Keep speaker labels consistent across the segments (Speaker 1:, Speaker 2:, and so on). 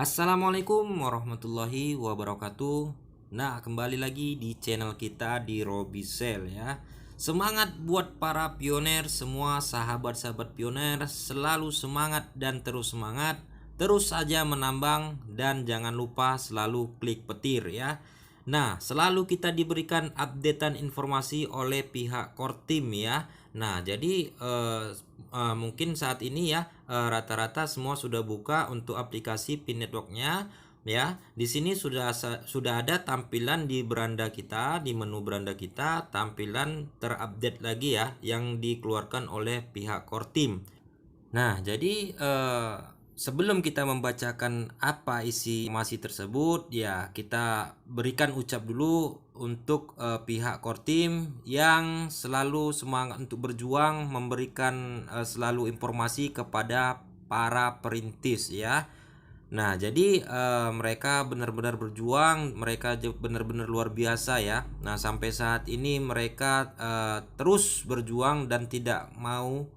Speaker 1: Assalamualaikum warahmatullahi wabarakatuh. Nah, kembali lagi di channel kita di Robisel ya. Semangat buat para pioner semua, sahabat-sahabat pioner, selalu semangat dan terus semangat. Terus saja menambang dan jangan lupa selalu klik petir ya. Nah, selalu kita diberikan updatean informasi oleh pihak Kortim ya. Nah, jadi mungkin saat ini ya rata-rata semua sudah buka untuk aplikasi Pin Network-nya ya. Di sini sudah ada tampilan di beranda kita, di menu beranda kita, tampilan terupdate lagi ya yang dikeluarkan oleh pihak Kortim. Nah, jadi sebelum kita membacakan apa isi informasi tersebut, ya kita berikan ucap dulu untuk pihak Kortim yang selalu semangat untuk berjuang, memberikan selalu informasi kepada para perintis ya. Nah, jadi mereka benar-benar berjuang, mereka benar-benar luar biasa ya. Nah, sampai saat ini mereka terus berjuang dan tidak mau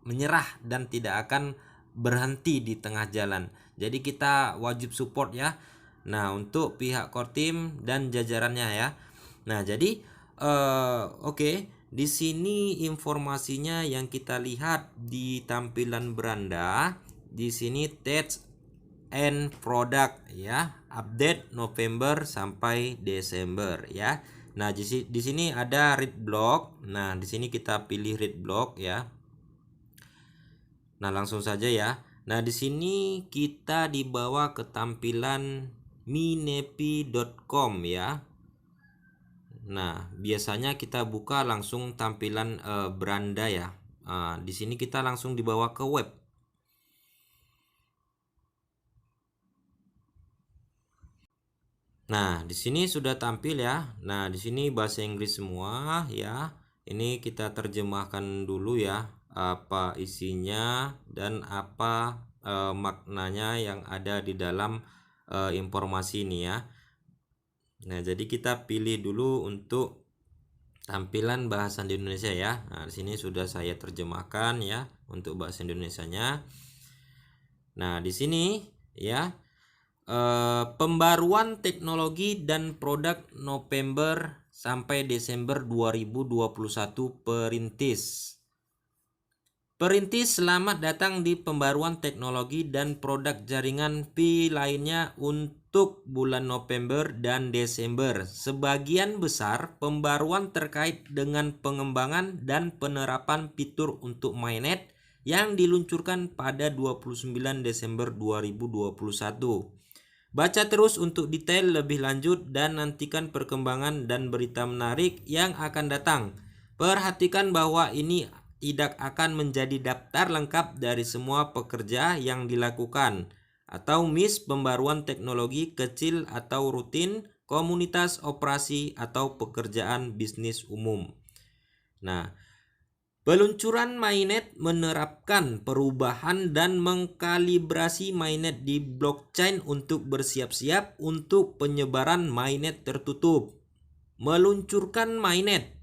Speaker 1: menyerah dan tidak akan berhenti di tengah jalan. Jadi kita wajib support ya. Nah, untuk pihak Kortim dan jajarannya ya. Nah, jadi oke. Di sini informasinya yang kita lihat di tampilan beranda. Di sini text and product ya, update November sampai Desember ya. Nah, di sini ada read block. Nah, di sini kita pilih read block ya. Nah, langsung saja ya. Nah, di sini kita dibawa ke tampilan minepi.com ya. Nah, biasanya kita buka langsung tampilan beranda ya. Di sini kita langsung dibawa ke web. Nah, di sini sudah tampil ya. Nah, di sini bahasa Inggris semua ya. Ini kita terjemahkan dulu ya, apa isinya dan apa maknanya yang ada di dalam informasi ini ya. Nah, jadi kita pilih dulu untuk tampilan bahasa Indonesia ya. Nah, di sini sudah saya terjemahkan ya untuk bahasa Indonesianya. Nah, di sini ya pembaruan teknologi dan produk November sampai Desember 2021 perintis. Perintis, selamat datang di pembaruan teknologi dan produk jaringan Pi lainnya untuk bulan November dan Desember. Sebagian besar pembaruan terkait dengan pengembangan dan penerapan fitur untuk mainnet yang diluncurkan pada 29 Desember 2021. Baca terus untuk detail lebih lanjut dan nantikan perkembangan dan berita menarik yang akan datang. Perhatikan bahwa ini tidak akan menjadi daftar lengkap dari semua pekerja yang dilakukan atau miss pembaruan teknologi kecil atau rutin, komunitas operasi atau pekerjaan bisnis umum. Nah, peluncuran mainnet menerapkan perubahan dan mengkalibrasi mainnet di blockchain untuk bersiap-siap untuk penyebaran mainnet tertutup. Meluncurkan mainnet,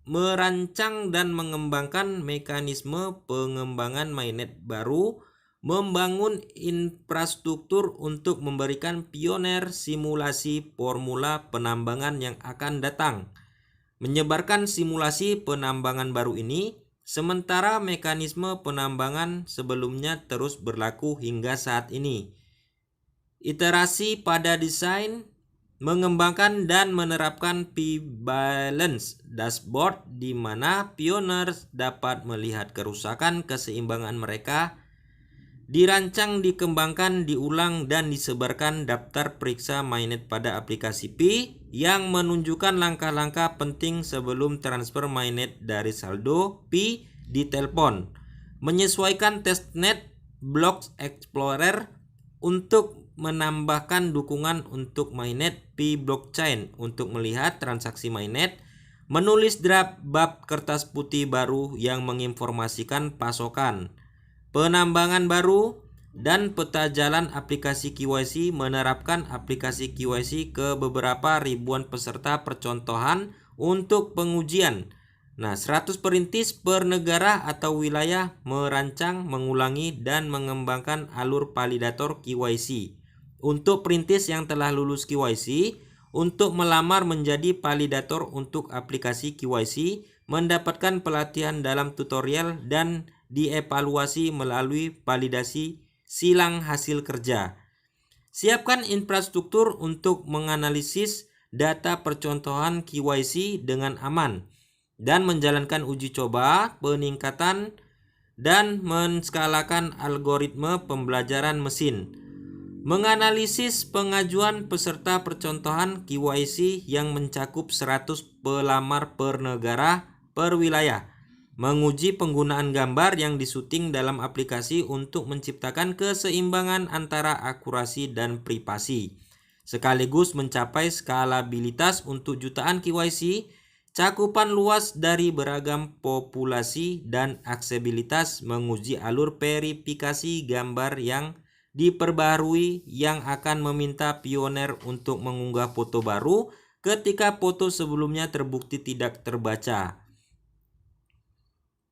Speaker 1: merancang dan mengembangkan mekanisme pengembangan mainnet baru, membangun infrastruktur untuk memberikan pioner simulasi formula penambangan yang akan datang, menyebarkan simulasi penambangan baru ini, sementara mekanisme penambangan sebelumnya terus berlaku hingga saat ini. Iterasi pada desain, mengembangkan dan menerapkan P-Balance dashboard di mana pioneers dapat melihat kerusakan keseimbangan mereka. Dirancang, dikembangkan, diulang, dan disebarkan daftar periksa mainnet pada aplikasi Pi yang menunjukkan langkah-langkah penting sebelum transfer mainnet dari saldo Pi di telepon. Menyesuaikan testnet Blocks Explorer untuk menambahkan dukungan untuk mainnet Pi blockchain untuk melihat transaksi mainnet. Menulis draft bab kertas putih baru yang menginformasikan pasokan, penambangan baru, dan peta jalan aplikasi KYC. Menerapkan aplikasi KYC ke beberapa ribuan peserta percontohan untuk pengujian. Nah, 100 perintis per negara atau wilayah merancang, mengulangi, dan mengembangkan alur validator KYC. Untuk perintis yang telah lulus KYC, untuk melamar menjadi validator untuk aplikasi KYC, mendapatkan pelatihan dalam tutorial dan dievaluasi melalui validasi silang hasil kerja. Siapkan infrastruktur untuk menganalisis data percontohan KYC dengan aman dan menjalankan uji coba, peningkatan, dan menskalakan algoritma pembelajaran mesin. Menganalisis pengajuan peserta percontohan KYC yang mencakup 100 pelamar per negara per wilayah. Menguji penggunaan gambar yang disuting dalam aplikasi untuk menciptakan keseimbangan antara akurasi dan privasi. Sekaligus mencapai skalabilitas untuk jutaan KYC, cakupan luas dari beragam populasi, dan aksesibilitas menguji alur verifikasi gambar yang diperbarui yang akan meminta pioner untuk mengunggah foto baru ketika foto sebelumnya terbukti tidak terbaca.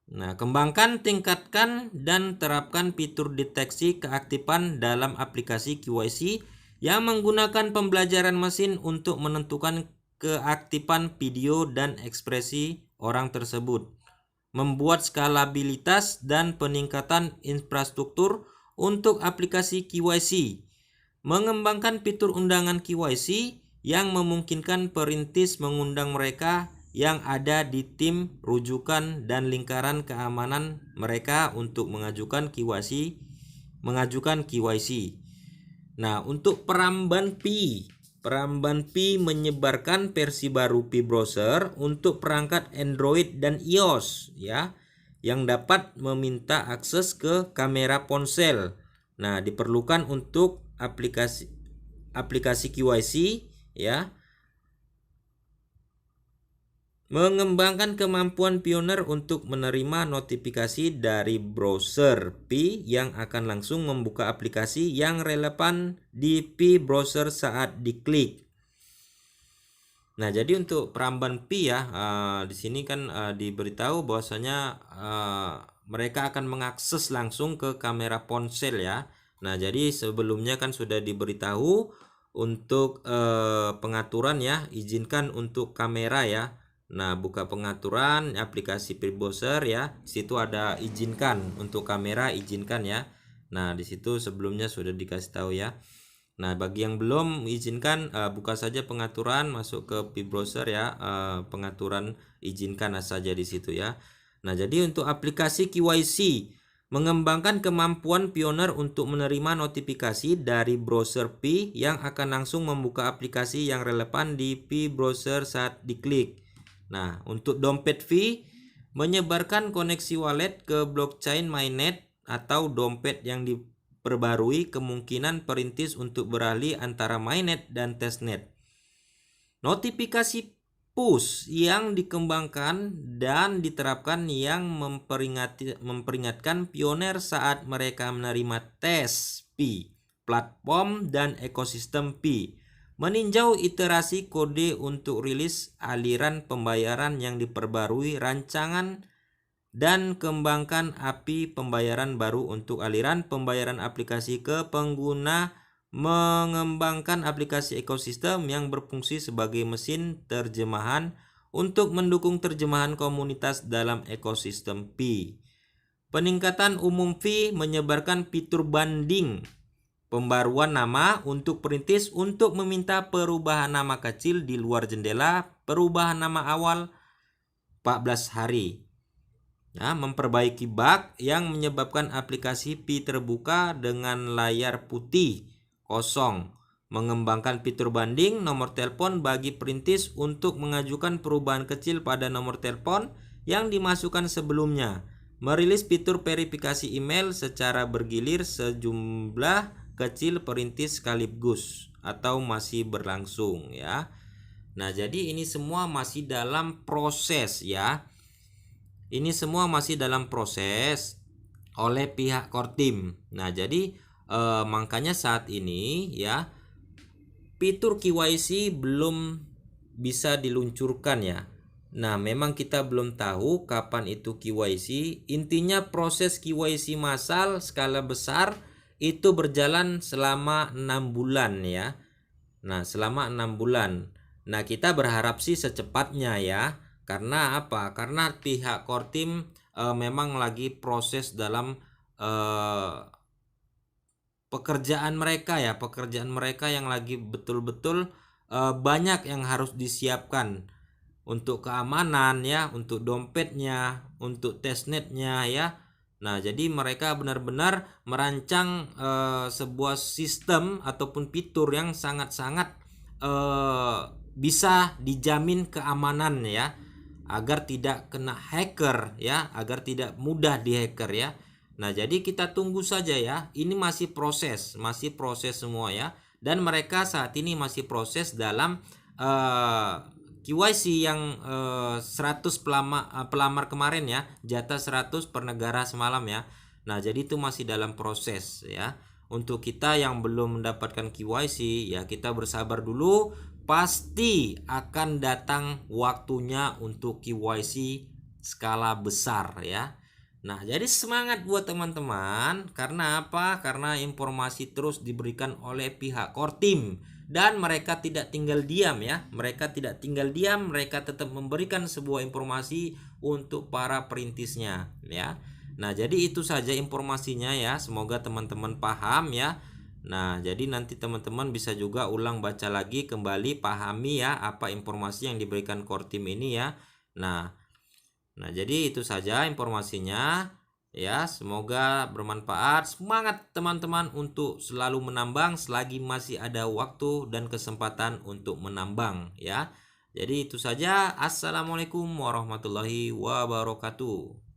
Speaker 1: Nah, kembangkan, tingkatkan, dan terapkan fitur deteksi keaktifan dalam aplikasi KYC yang menggunakan pembelajaran mesin untuk menentukan keaktifan video dan ekspresi orang tersebut. Membuat skalabilitas dan peningkatan infrastruktur untuk aplikasi KYC. Mengembangkan fitur undangan KYC yang memungkinkan perintis mengundang mereka yang ada di tim rujukan dan lingkaran keamanan mereka untuk mengajukan KYC. Nah, untuk Peramban Pi menyebarkan versi baru Pi Browser untuk perangkat Android dan iOS ya, yang dapat meminta akses ke kamera ponsel. Nah, diperlukan untuk aplikasi KYC ya. Mengembangkan kemampuan pioner untuk menerima notifikasi dari browser Pi yang akan langsung membuka aplikasi yang relevan di Pi Browser saat diklik. Nah, jadi untuk Peramban Pi ya, di sini kan diberitahu bahwasanya mereka akan mengakses langsung ke kamera ponsel ya. Nah, jadi sebelumnya kan sudah diberitahu untuk pengaturan ya, izinkan untuk kamera ya. Nah, buka pengaturan aplikasi Pi Browser ya. Situ ada izinkan untuk kamera, izinkan ya. Nah, di situ sebelumnya sudah dikasih tahu ya. Nah, bagi yang belum izinkan, buka saja pengaturan, masuk ke Pi Browser ya, pengaturan izinkan saja di situ ya. Nah, jadi untuk aplikasi KYC mengembangkan kemampuan pioner untuk menerima notifikasi dari browser Pi yang akan langsung membuka aplikasi yang relevan di Pi Browser saat diklik. Nah, untuk dompet Pi menyebarkan koneksi wallet ke blockchain mainnet atau dompet yang diperbarui kemungkinan perintis untuk beralih antara mainnet dan testnet. Notifikasi push yang dikembangkan dan diterapkan yang memperingatkan pioner saat mereka menerima tes Pi, platform dan ekosistem Pi. Meninjau iterasi kode untuk rilis aliran pembayaran yang diperbarui rancangan dan kembangkan API pembayaran baru untuk aliran pembayaran aplikasi ke pengguna. Mengembangkan aplikasi ekosistem yang berfungsi sebagai mesin terjemahan untuk mendukung terjemahan komunitas dalam ekosistem Pi. Peningkatan umum Pi menyebarkan fitur banding pembaruan nama untuk perintis untuk meminta perubahan nama kecil di luar jendela perubahan nama awal 14 hari. Nah, memperbaiki bug yang menyebabkan aplikasi Pi terbuka dengan layar putih kosong. Mengembangkan fitur banding nomor telepon bagi perintis untuk mengajukan perubahan kecil pada nomor telepon yang dimasukkan sebelumnya. Merilis fitur verifikasi email secara bergilir sejumlah kecil perintis sekaligus atau masih berlangsung ya. Nah, jadi ini semua masih dalam proses ya. Ini semua masih dalam proses oleh pihak Kortim. Nah, jadi makanya saat ini ya fitur KYC belum bisa diluncurkan ya. Nah, memang kita belum tahu kapan itu KYC. Intinya proses KYC massal skala besar itu berjalan selama 6 bulan ya. Nah, selama 6 bulan. Nah, kita berharap sih secepatnya ya. Karena apa? Karena pihak Kortim memang lagi proses dalam pekerjaan mereka ya. Pekerjaan mereka yang lagi betul-betul banyak yang harus disiapkan untuk keamanan ya, untuk dompetnya, untuk testnetnya ya. Nah, jadi mereka benar-benar merancang sebuah sistem ataupun fitur yang sangat-sangat bisa dijamin keamanan ya, agar tidak kena hacker ya, agar tidak mudah dihacker ya. Nah, jadi kita tunggu saja ya. Ini masih proses semua ya. Dan mereka saat ini masih proses dalam KYC yang 100 pelamar kemarin ya, jatah 100 per negara semalam ya. Nah, jadi itu masih dalam proses ya. Untuk kita yang belum mendapatkan KYC ya, kita bersabar dulu, pasti akan datang waktunya untuk KYC skala besar ya. Nah, jadi semangat buat teman-teman. Karena apa? Karena informasi terus diberikan oleh pihak Kortim. Dan mereka tidak tinggal diam ya. Mereka tidak tinggal diam. Mereka tetap memberikan sebuah informasi untuk para perintisnya ya. Nah, jadi itu saja informasinya ya. Semoga teman-teman paham ya. Nah, jadi nanti teman-teman bisa juga ulang baca lagi kembali, pahami ya apa informasi yang diberikan Kortim ini ya. Nah, jadi itu saja informasinya ya. Semoga bermanfaat. Semangat teman-teman untuk selalu menambang selagi masih ada waktu dan kesempatan untuk menambang ya. Jadi itu saja. Assalamualaikum warahmatullahi wabarakatuh.